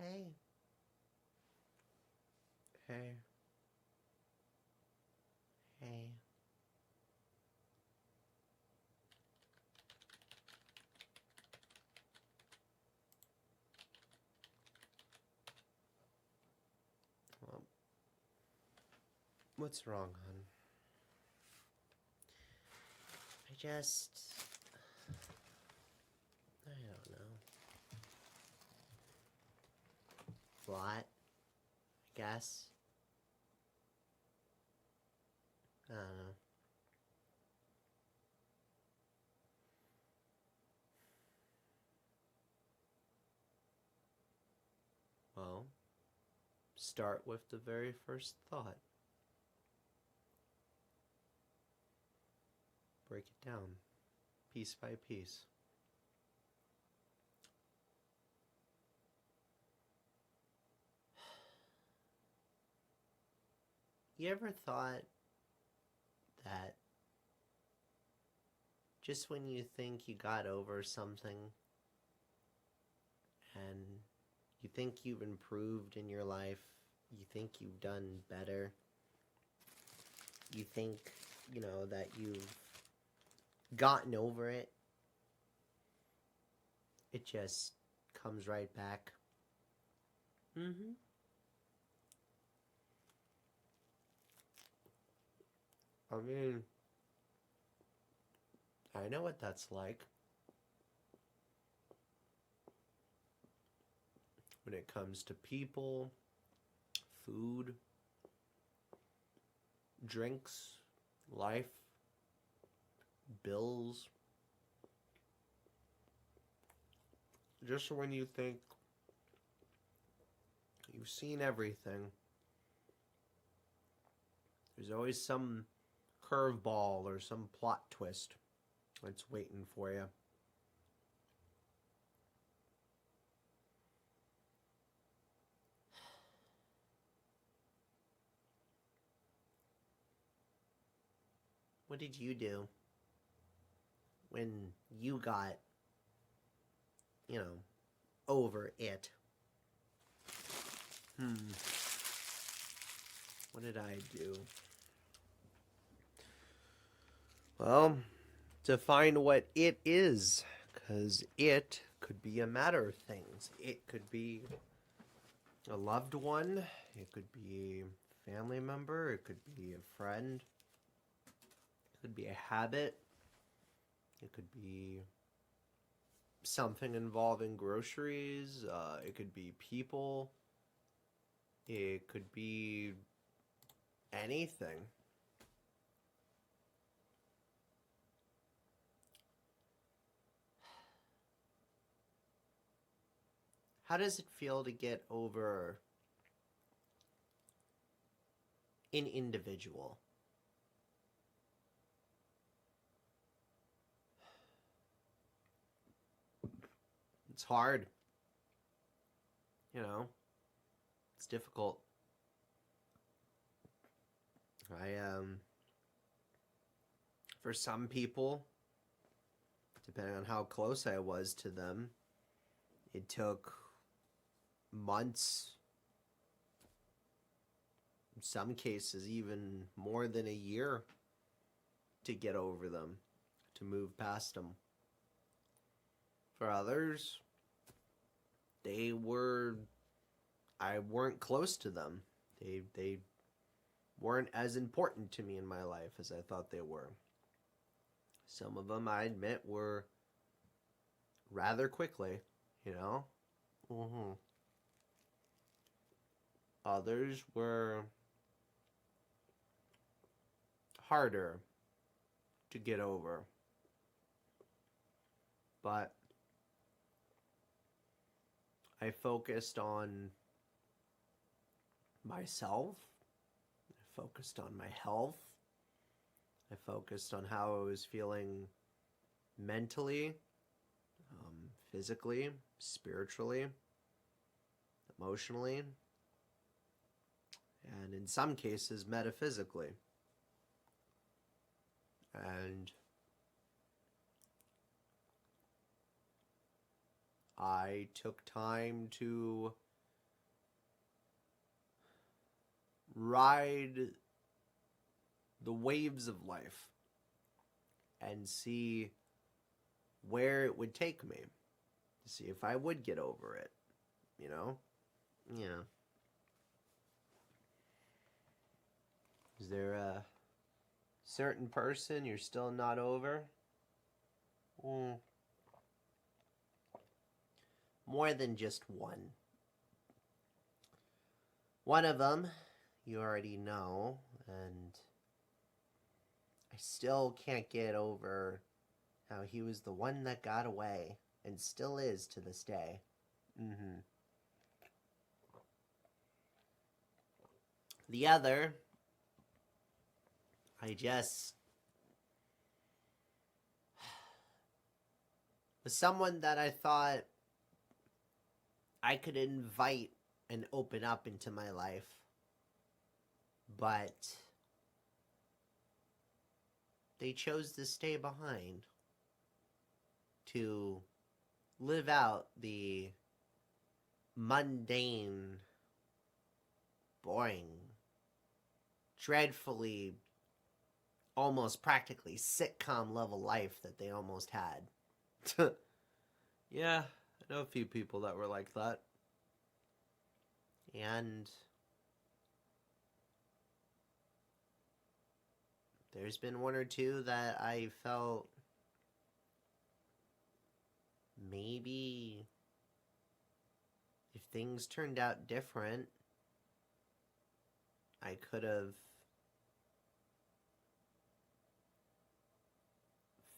Hey. Hey. Hey. Well, what's wrong, hon? I don't know. A lot, I guess. I don't know. Well, start with the very first thought. Break it down, piece by piece. You ever thought that just when you think you got over something and you think you've improved in your life, you think you've done better, you think, that you've gotten over it, it just comes right back? Mm-hmm. I mean, I know what that's like. When it comes to people, food, drinks, life, bills. Just when you think you've seen everything, there's always some curveball or some plot twist that's waiting for you. What did you do when you got, you know, over it? What did I do? Well, define what it is, because it could be a matter of things. It could be a loved one, it could be a family member, it could be a friend, it could be a habit, it could be something involving groceries, it could be people, it could be anything. How does it feel to get over an individual? It's hard. It's difficult. For some people, depending on how close I was to them, it took months, in some cases even more than a year, to get over them, to move past them. For others, I weren't close to them. They weren't as important to me in my life as I thought they were. Some of them, I admit, were rather quickly, you know? Mm-hmm. Others were harder to get over. But I focused on myself. I focused on my health. I focused on how I was feeling mentally, physically, spiritually, emotionally, and in some cases, metaphysically. And I took time to ride the waves of life and see where it would take me. See if I would get over it, you know? Yeah. Is there a certain person you're still not over? More than just one. One of them you already know, and I still can't get over how he was the one that got away, and still is to this day. The other, I just was someone that I thought I could invite and open up into my life, but they chose to stay behind to live out the mundane, boring, dreadfully, almost practically sitcom level life that they almost had. Yeah, I know a few people that were like that. And there's been one or two that I felt maybe if things turned out different, I could have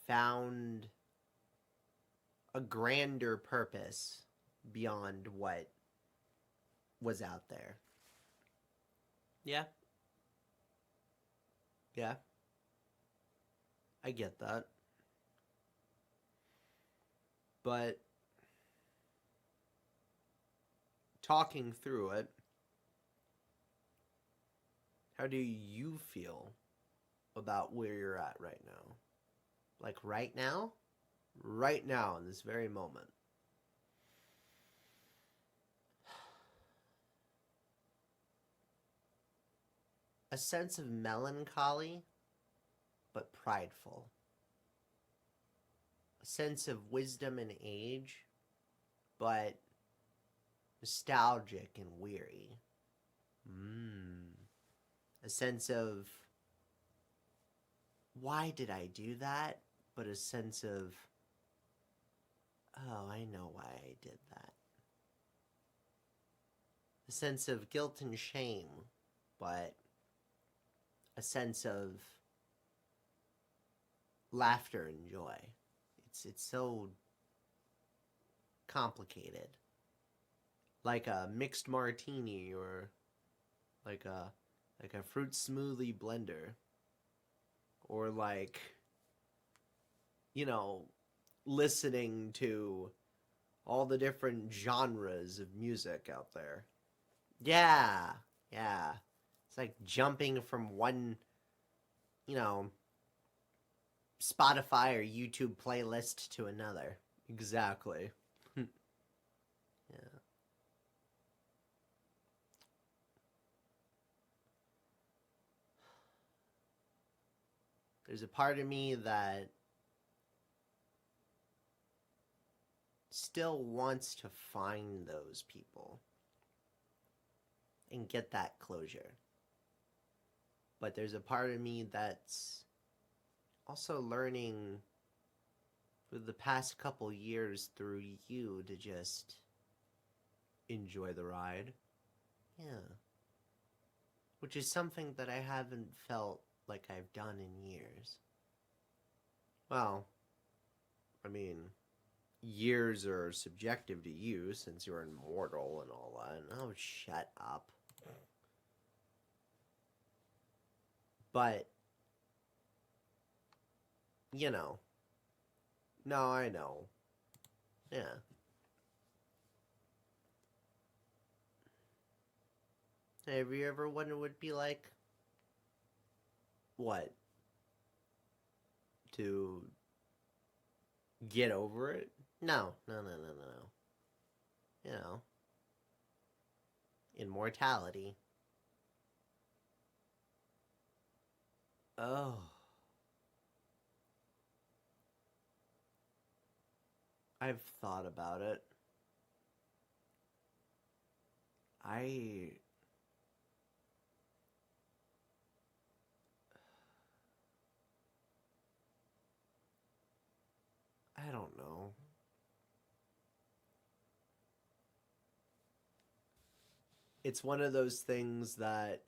found a grander purpose beyond what was out there. Yeah. Yeah. I get that. But talking through it, how do you feel about where you're at right now? Like right now? Right now, in this very moment. A sense of melancholy, but prideful. A sense of wisdom and age, but nostalgic and weary. A sense of, why did I do that? But a sense of, oh, I know why I did that. A sense of guilt and shame, but a sense of laughter and joy. It's so complicated. Like a mixed martini or like a fruit smoothie blender. Or like, you know, listening to all the different genres of music out there. Yeah. It's like jumping from one, you know, Spotify or YouTube playlist to another. Exactly. Yeah. There's a part of me that still wants to find those people and get that closure. But there's a part of me that's also learning for the past couple years through you to just enjoy the ride. Yeah. Which is something that I haven't felt like I've done in years. Well, I mean, years are subjective to you since you're immortal and all that. Oh, shut up. But, you know. No, I know. Yeah. Have you ever wondered what it'd be like? What? To get over it? No. You know. Immortality. Oh. I've thought about it. I I don't know. It's one of those things that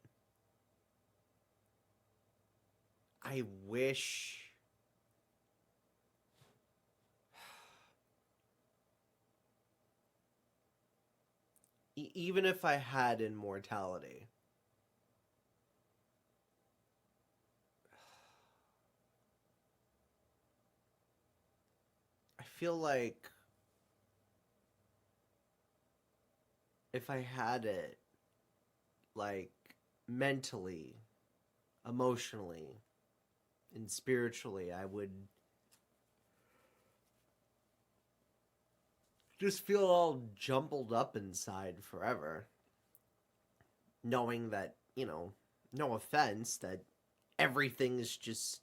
I wish even if I had immortality, I feel like if I had it, like, mentally, emotionally, and spiritually, I would just feel all jumbled up inside forever, knowing that, no offense, that everything is just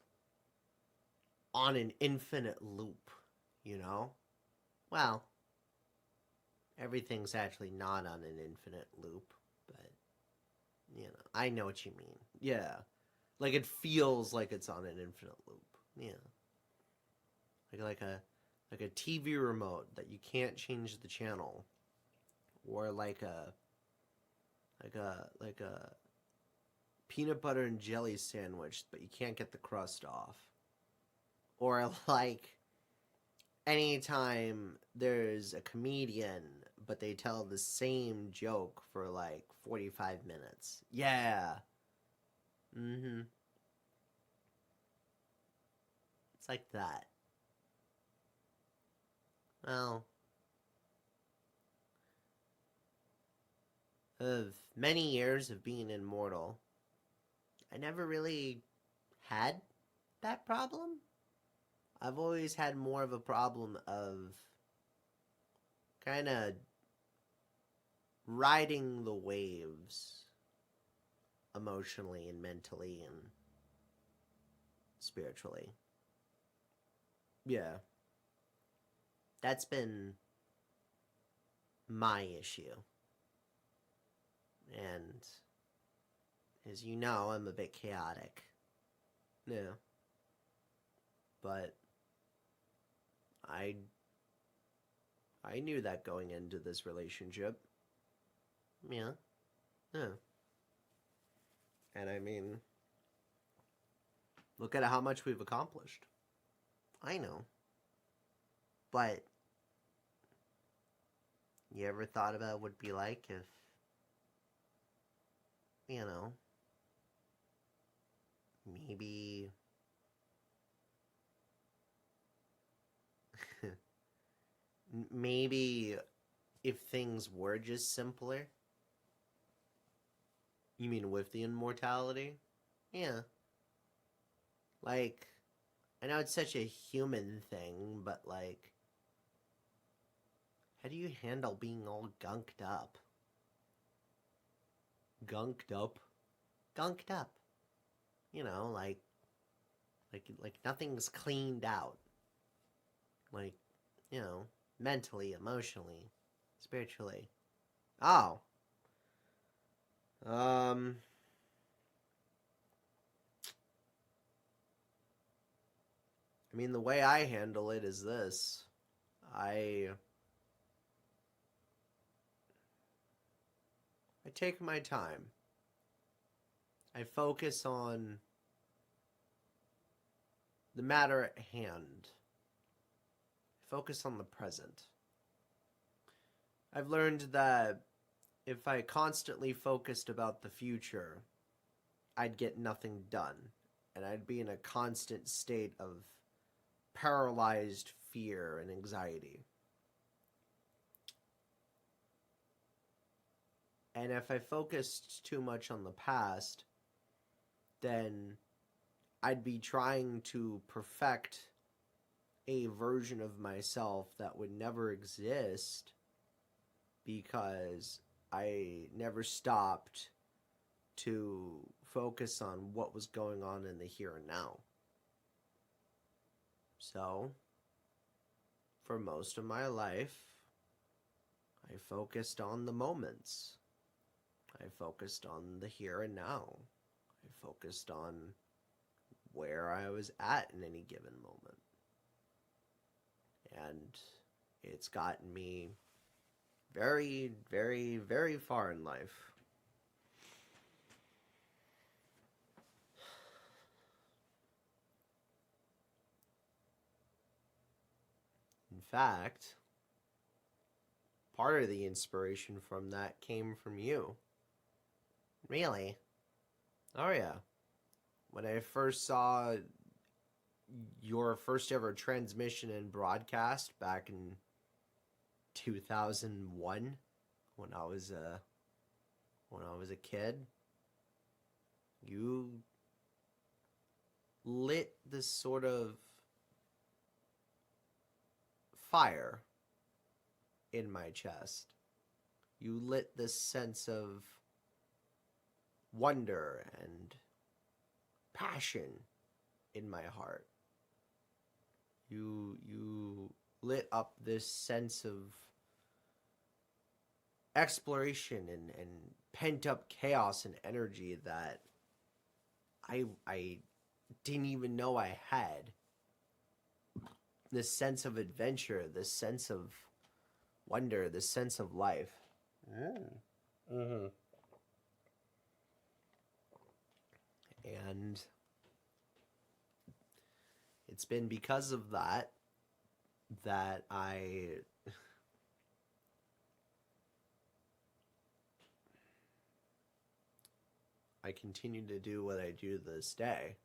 on an infinite loop, you know? Well, everything's actually not on an infinite loop, but, I know what you mean. Yeah. Like, it feels like it's on an infinite loop. Yeah. Like a TV remote that you can't change the channel, or like a peanut butter and jelly sandwich, but you can't get the crust off, or like anytime there's a comedian but they tell the same joke for like 45 minutes. Yeah. Mm-hmm. It's like that. Well, of many years of being immortal, I never really had that problem. I've always had more of a problem of kind of riding the waves emotionally and mentally and spiritually. Yeah. That's been my issue. And as you know, I'm a bit chaotic. Yeah. But I I knew that going into this relationship. Yeah. Yeah. And I mean, look at how much we've accomplished. I know. But you ever thought about what it'd be like if, you know, maybe maybe if things were just simpler? You mean with the immortality? Yeah. Like, I know it's such a human thing, but like, how do you handle being all gunked up? Gunked up? Gunked up. Like nothing's cleaned out. Like, mentally, emotionally, spiritually. Oh. Um I mean, the way I handle it is this. I I take my time. I focus on the matter at hand. I focus on the present. I've learned that if I constantly focused about the future, I'd get nothing done, and I'd be in a constant state of paralyzed fear and anxiety. And if I focused too much on the past, then I'd be trying to perfect a version of myself that would never exist because I never stopped to focus on what was going on in the here and now. So, for most of my life, I focused on the moments. I focused on the here and now. I focused on where I was at in any given moment. And it's gotten me very, very, very far in life. In fact, part of the inspiration from that came from you. Really? Oh, yeah. When I first saw your first ever transmission and broadcast back in 2001, when I was a kid, you lit this sort of fire in my chest. You lit this sense of wonder and passion in my heart. You lit up this sense of exploration and pent up chaos and energy that I didn't even know I had. This sense of adventure, this sense of wonder, this sense of life. And it's been because of that I continue to do what I do to this day.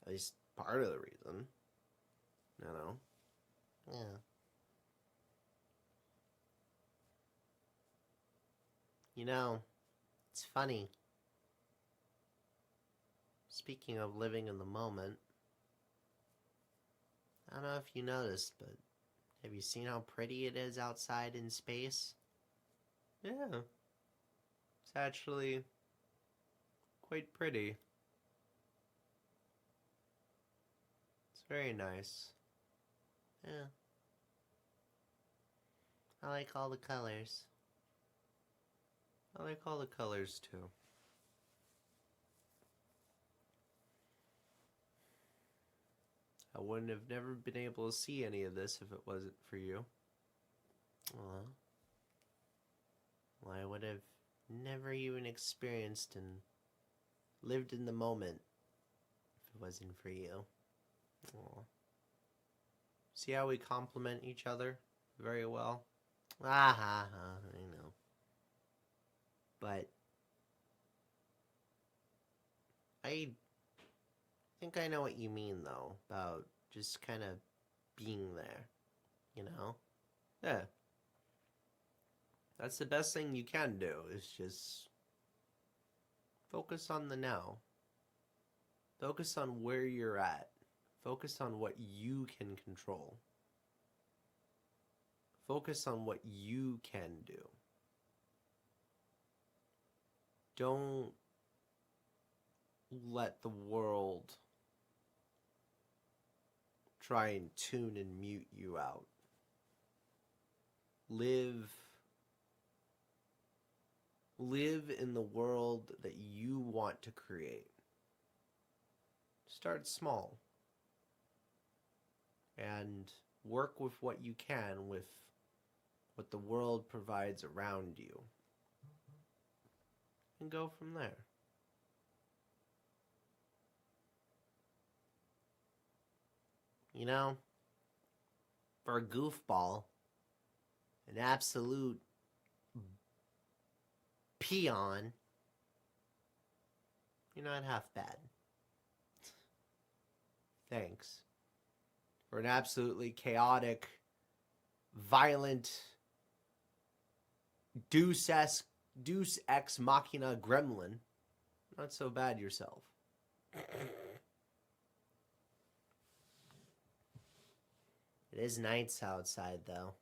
At least part of the reason. You know? Yeah. You know, it's funny. Speaking of living in the moment, I don't know if you noticed, but have you seen how pretty it is outside in space? Yeah. It's actually quite pretty. It's very nice. Yeah. I like all the colors. I like all the colors too. I wouldn't have never been able to see any of this if it wasn't for you. Well, I would have never even experienced and lived in the moment if it wasn't for you. Aww. See how we complement each other very well? Ah ha ha, I know. But I think I know what you mean, though, about just kind of being there, you know? Yeah. That's the best thing you can do, is just focus on the now. Focus on where you're at. Focus on what you can control. Focus on what you can do. Don't let the world try and tune and mute you out. Live in the world that you want to create. Start small. And work with what you can with what the world provides around you. And go from there. You know, for a goofball, an absolute peon, you're not half bad. Thanks. For an absolutely chaotic, violent, Deus Ex Machina gremlin, not so bad yourself. It is nice outside, though.